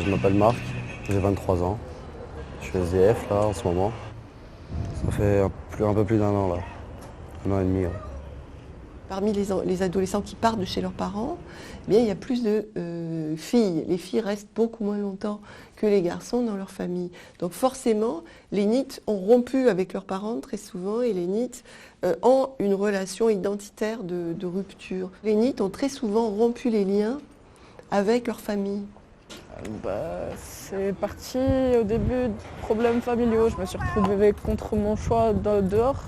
Je m'appelle Marc, j'ai 23 ans. Je suis SDF là en ce moment. Ça fait un peu plus d'un an là, un an et demi. Ouais. Parmi les adolescents qui partent de chez leurs parents, eh bien, il y a plus de filles. Les filles restent beaucoup moins longtemps que les garçons dans leur famille. Donc forcément, les NEET ont rompu avec leurs parents très souvent et les NEET ont une relation identitaire de rupture. Les NEET ont très souvent rompu les liens avec leur famille. C'est parti au début de problèmes familiaux. Je me suis retrouvée contre mon choix dehors.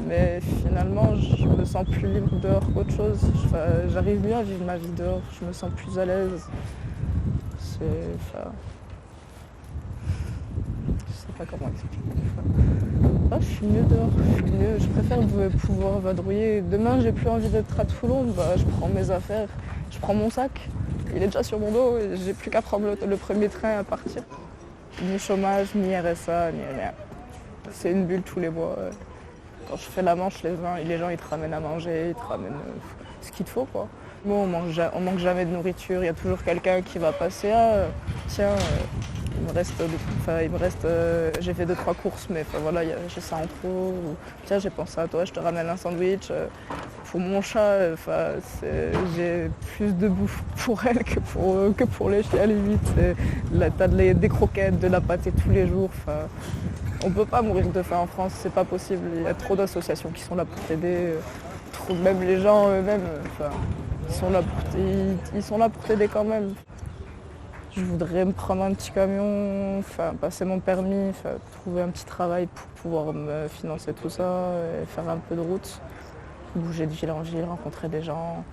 Mais finalement, je me sens plus libre dehors qu'autre chose. J'arrive mieux à vivre ma vie dehors, je me sens plus à l'aise. Je sais pas comment expliquer. Je suis mieux dehors, je préfère pouvoir vadrouiller. Demain, j'ai plus envie d'être à Toulon, je prends mes affaires, je prends mon sac, il est déjà sur mon dos, et j'ai plus qu'à prendre le premier train à partir. Ni chômage, ni RSA, ni rien. C'est une bulle tous les mois. Quand je fais la manche, les gens ils te ramènent à manger, ils te ramènent ce qu'il te faut, quoi. Bon, on manque jamais de nourriture, il y a toujours quelqu'un qui va passer. Tiens, j'ai fait 2-3 courses, mais voilà, j'ai ça en trop. Ou, tiens, j'ai pensé à toi, je te ramène un sandwich. Pour mon chat, j'ai plus de bouffe pour elle que pour les chiens, limite. T'as des croquettes, de la pâtée tous les jours. On ne peut pas mourir de faim en France, c'est pas possible. Il y a trop d'associations qui sont là pour t'aider. Même les gens eux-mêmes, ils sont là pour t'aider quand même. Je voudrais me prendre un petit camion, passer mon permis, trouver un petit travail pour pouvoir me financer tout ça, et faire un peu de route, bouger de ville en ville, rencontrer des gens.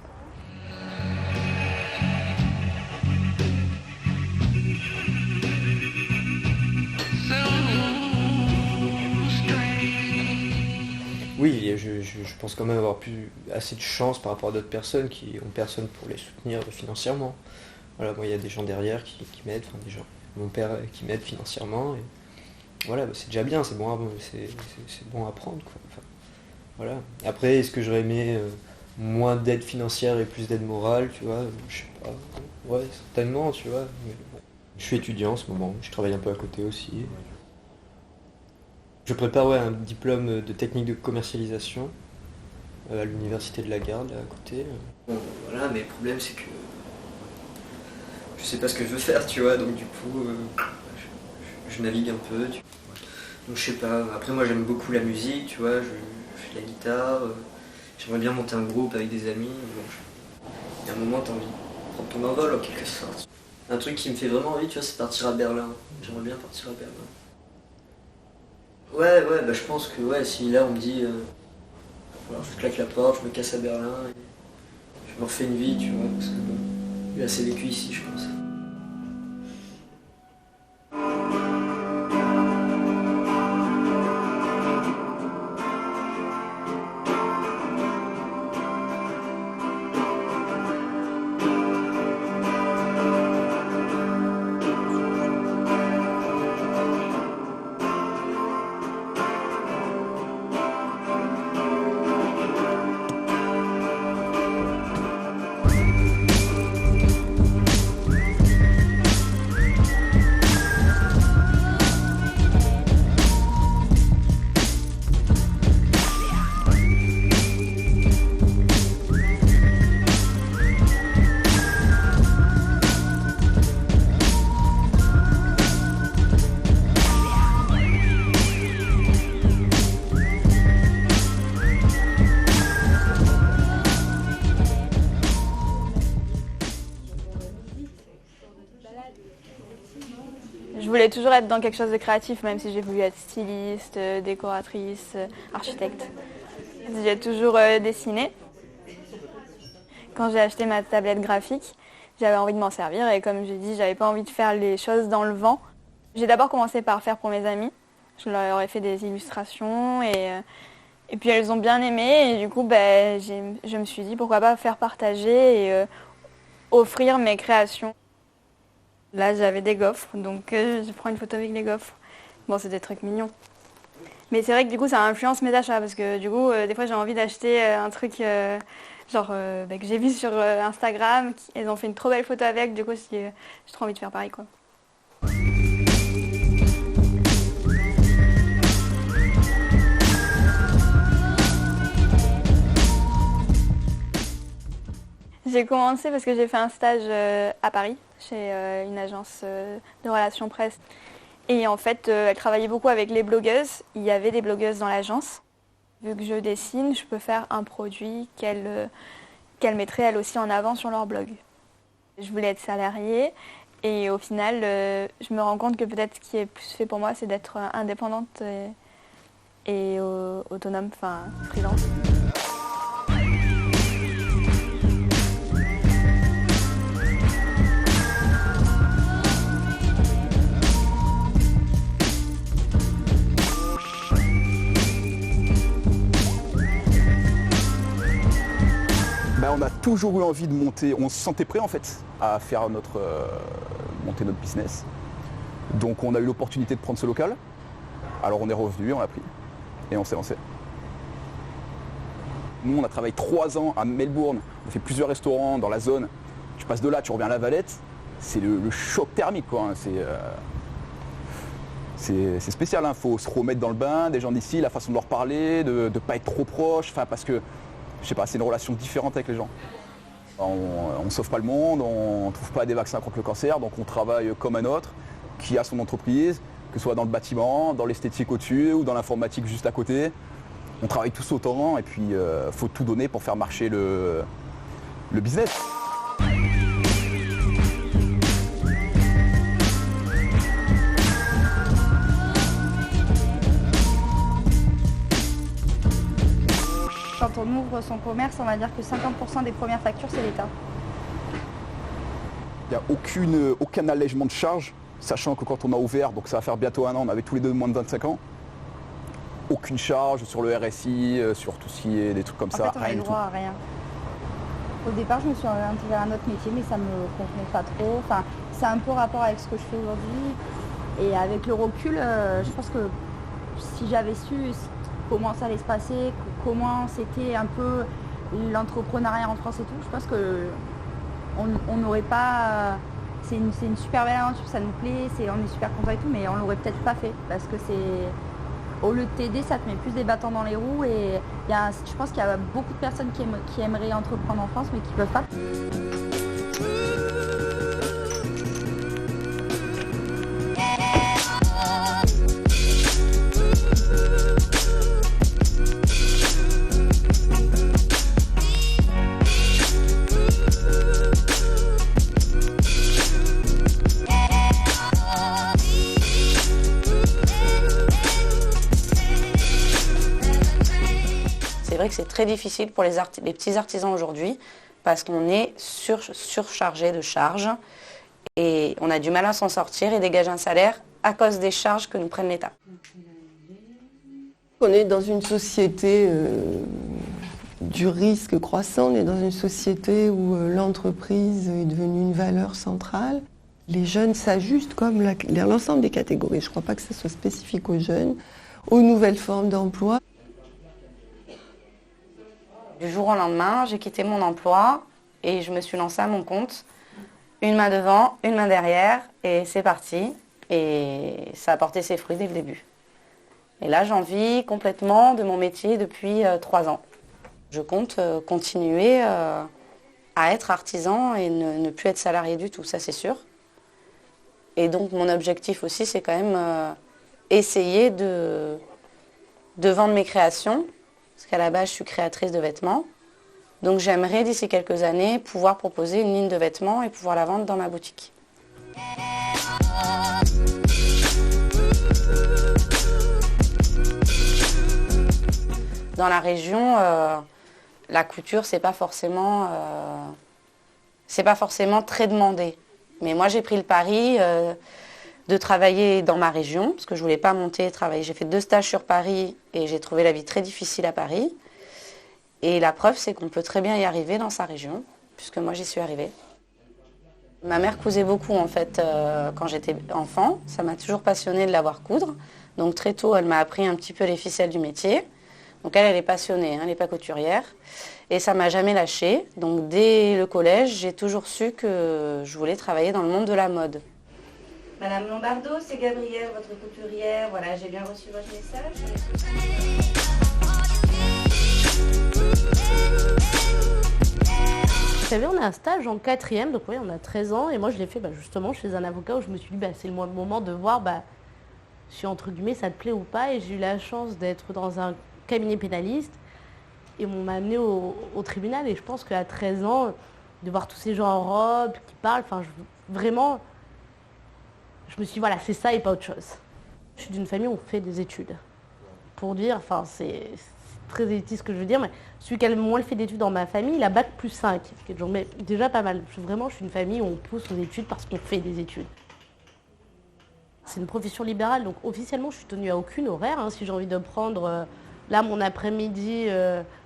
Oui, je pense quand même avoir assez de chance par rapport à d'autres personnes qui ont personne pour les soutenir financièrement. Voilà, moi il y a des gens derrière qui m'aident, des gens, mon père qui m'aide financièrement. Et voilà, c'est déjà bien, c'est bon à prendre, quoi. Voilà. Après, est-ce que j'aurais aimé moins d'aide financière et plus d'aide morale, tu vois, je sais pas. Ouais, certainement, tu vois. Mais bon. Je suis étudiant en ce moment, je travaille un peu à côté aussi. Je prépare un diplôme de technique de commercialisation à l'université de la Garde, à côté. Bon, voilà, mais le problème c'est que je sais pas ce que je veux faire, tu vois, donc du coup, je navigue un peu. Donc je sais pas, après moi j'aime beaucoup la musique, tu vois, je fais de la guitare, j'aimerais bien monter un groupe avec des amis. Il y a un moment t'as envie de prendre ton envol en quelque sorte. Un truc qui me fait vraiment envie, tu vois, c'est partir à Berlin. J'aimerais bien partir à Berlin. Ouais, je pense que si là on me dit, alors je claque la porte, je me casse à Berlin, et je me refais une vie, tu vois, parce que j'ai assez vécu ici, je pense. Je voulais toujours être dans quelque chose de créatif, même si j'ai voulu être styliste, décoratrice, architecte. J'ai toujours dessiné. Quand j'ai acheté ma tablette graphique, j'avais envie de m'en servir et comme j'ai dit, j'avais pas envie de faire les choses dans le vent. J'ai d'abord commencé par faire pour mes amis. Je leur ai fait des illustrations et puis elles ont bien aimé et du coup je me suis dit pourquoi pas faire partager et offrir mes créations. Là j'avais des gaufres, donc je prends une photo avec les gaufres. Bon, c'est des trucs mignons. Mais c'est vrai que du coup ça influence mes achats parce que du coup des fois j'ai envie d'acheter un truc que j'ai vu sur Instagram. Elles ont fait une trop belle photo avec, du coup j'ai trop envie de faire pareil, quoi. J'ai commencé parce que j'ai fait un stage à Paris, chez une agence de relations presse. Et en fait, elle travaillait beaucoup avec les blogueuses. Il y avait des blogueuses dans l'agence. Vu que je dessine, je peux faire un produit qu'elle mettrait elle aussi en avant sur leur blog. Je voulais être salariée et au final, je me rends compte que peut-être ce qui est plus fait pour moi, c'est d'être indépendante et autonome, enfin freelance. On a toujours eu envie de monter, on se sentait prêt en fait à faire monter notre business. Donc on a eu l'opportunité de prendre ce local. Alors on est revenu, on l'a pris et on s'est lancé. Nous on a travaillé 3 ans à Melbourne, on a fait plusieurs restaurants dans la zone. Tu passes de là, tu reviens à La Valette, c'est le choc thermique quoi. C'est spécial, il faut se remettre dans le bain des gens d'ici, la façon de leur parler, de ne pas être trop proche, parce que je sais pas, c'est une relation différente avec les gens. On ne sauve pas le monde, on ne trouve pas des vaccins contre le cancer, donc on travaille comme un autre qui a son entreprise, que ce soit dans le bâtiment, dans l'esthétique au-dessus ou dans l'informatique juste à côté. On travaille tous autant et puis faut tout donner pour faire marcher le business. Quand on ouvre son commerce, on va dire que 50% des premières factures, c'est l'État. Il n'y a aucun allègement de charges, sachant que quand on a ouvert, donc ça va faire bientôt 1 an, on avait tous les deux moins de 25 ans. Aucune charge sur le RSI, sur tout ce qui est des trucs comme ça, rien du tout. À rien. Au départ, je me suis intégrée à un autre métier, mais ça ne me convenait pas trop. Enfin, c'est un peu rapport avec ce que je fais aujourd'hui. Et avec le recul, je pense que si j'avais su comment ça allait se passer, comment c'était un peu l'entrepreneuriat en France et tout, je pense qu'on n'aurait pas... C'est une super belle aventure, ça nous plaît, on est super contents et tout, mais on l'aurait peut-être pas fait parce que au lieu de t'aider, ça te met plus des bâtons dans les roues et je pense qu'il y a beaucoup de personnes qui aimeraient entreprendre en France mais qui ne peuvent pas. C'est vrai que c'est très difficile pour les petits artisans aujourd'hui parce qu'on est surchargé de charges et on a du mal à s'en sortir et dégager un salaire à cause des charges que nous prenne l'État. On est dans une société du risque croissant, on est dans une société où l'entreprise est devenue une valeur centrale. Les jeunes s'ajustent comme l'ensemble des catégories, je ne crois pas que ce soit spécifique aux jeunes, aux nouvelles formes d'emploi. Du jour au lendemain, j'ai quitté mon emploi et je me suis lancée à mon compte. Une main devant, une main derrière et c'est parti. Et ça a porté ses fruits dès le début. Et là, j'en vis complètement de mon métier depuis 3 ans. Je compte continuer à être artisan et ne plus être salarié du tout, ça c'est sûr. Et donc mon objectif aussi, c'est quand même essayer de vendre mes créations. Parce qu'à la base, je suis créatrice de vêtements. Donc j'aimerais, d'ici quelques années, pouvoir proposer une ligne de vêtements et pouvoir la vendre dans ma boutique. Dans la région, la couture, c'est pas forcément très demandé. Mais moi, j'ai pris le pari de travailler dans ma région, parce que je ne voulais pas monter et travailler. J'ai fait 2 stages sur Paris et j'ai trouvé la vie très difficile à Paris. Et la preuve, c'est qu'on peut très bien y arriver dans sa région, puisque moi, j'y suis arrivée. Ma mère cousait beaucoup, en fait, quand j'étais enfant. Ça m'a toujours passionnée de la voir coudre. Donc très tôt, elle m'a appris un petit peu les ficelles du métier. Donc elle est passionnée, hein, elle n'est pas couturière. Et ça ne m'a jamais lâchée. Donc dès le collège, j'ai toujours su que je voulais travailler dans le monde de la mode. Madame Lombardo, c'est Gabrielle, votre couturière. Voilà, j'ai bien reçu votre message. savez, on a un stage en 4e, donc oui, on a 13 ans. Et moi, je l'ai fait justement chez un avocat où je me suis dit, c'est le moment de voir si entre guillemets ça te plaît ou pas. Et j'ai eu la chance d'être dans un cabinet pénaliste. Et on m'a amené au tribunal. Et je pense qu'à 13 ans, de voir tous ces gens en robe qui parlent, vraiment, je me suis dit, voilà, c'est ça et pas autre chose. Je suis d'une famille où on fait des études. Pour dire, c'est très élitiste ce que je veux dire, mais celui qui a le moins fait d'études dans ma famille, il a bac plus 5, ce qui est déjà pas mal. Je suis une famille où on pousse aux études parce qu'on fait des études. C'est une profession libérale, donc officiellement, je suis tenue à aucun horaire. Si j'ai envie de prendre là mon après-midi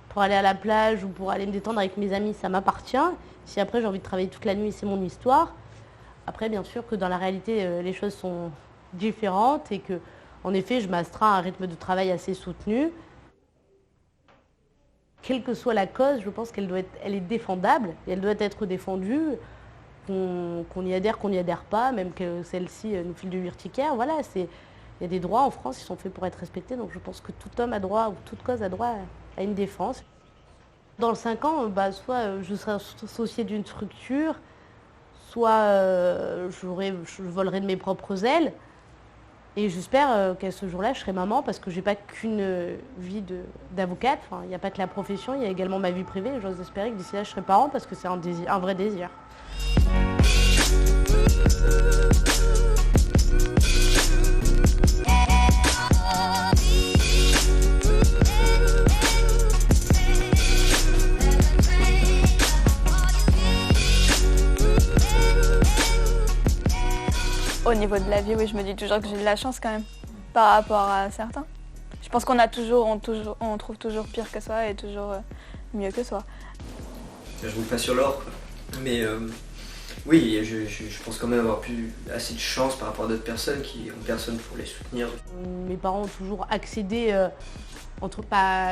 pour aller à la plage ou pour aller me détendre avec mes amis, ça m'appartient. Si après j'ai envie de travailler toute la nuit, c'est mon histoire. Après, bien sûr que dans la réalité, les choses sont différentes et que, en effet, je m'astreins à un rythme de travail assez soutenu. Quelle que soit la cause, je pense qu'elle est défendable et elle doit être défendue, qu'on y adhère, qu'on n'y adhère pas, même que celle-ci nous file du urticaire. Voilà, il y a des droits en France qui sont faits pour être respectés, donc je pense que tout homme a droit, ou toute cause a droit à une défense. Dans le 5 ans, soit je serai associée d'une structure, soit je volerai de mes propres ailes. Et j'espère qu'à ce jour-là, je serai maman parce que je n'ai pas qu'une vie d'avocate. Il n'y a pas que la profession, il y a également ma vie privée. J'ose espérer que d'ici là, je serai parent parce que c'est un vrai désir. Au niveau de la vie, oui, je me dis toujours que j'ai de la chance quand même, par rapport à certains. Je pense on trouve toujours pire que soi et toujours mieux que soi. Je roule pas sur l'or, mais oui, je pense quand même avoir assez de chance par rapport à d'autres personnes qui ont personne pour les soutenir. Mes parents ont toujours accédé,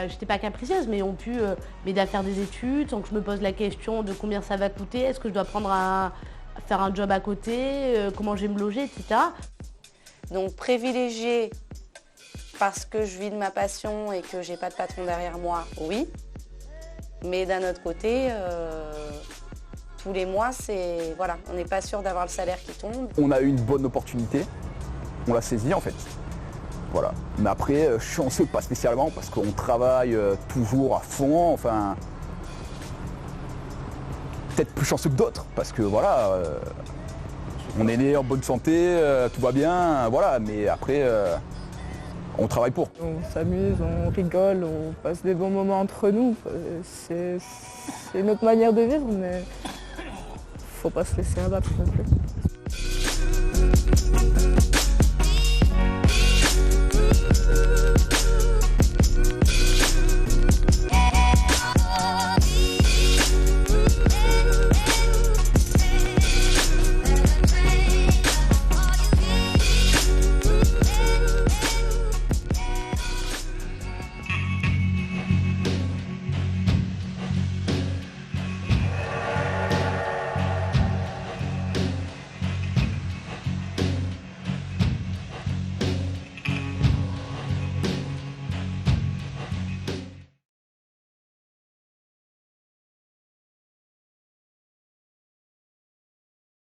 j'étais pas capricieuse, mais ont pu m'aider à faire des études sans que je me pose la question de combien ça va coûter, est-ce que je dois prendre faire un job à côté, comment je vais me loger, etc. Donc privilégier parce que je vis de ma passion et que j'ai pas de patron derrière moi, oui. Mais d'un autre côté, tous les mois, on n'est pas sûr d'avoir le salaire qui tombe. On a eu une bonne opportunité, on l'a saisie en fait. Voilà. Mais après, chanceux pas spécialement parce qu'on travaille toujours à fond, peut-être plus chanceux que d'autres, parce que voilà, on est né en bonne santé, tout va bien, voilà, mais après, on travaille pour. On s'amuse, on rigole, on passe des bons moments entre nous. C'est notre manière de vivre, mais faut pas se laisser abattre non plus.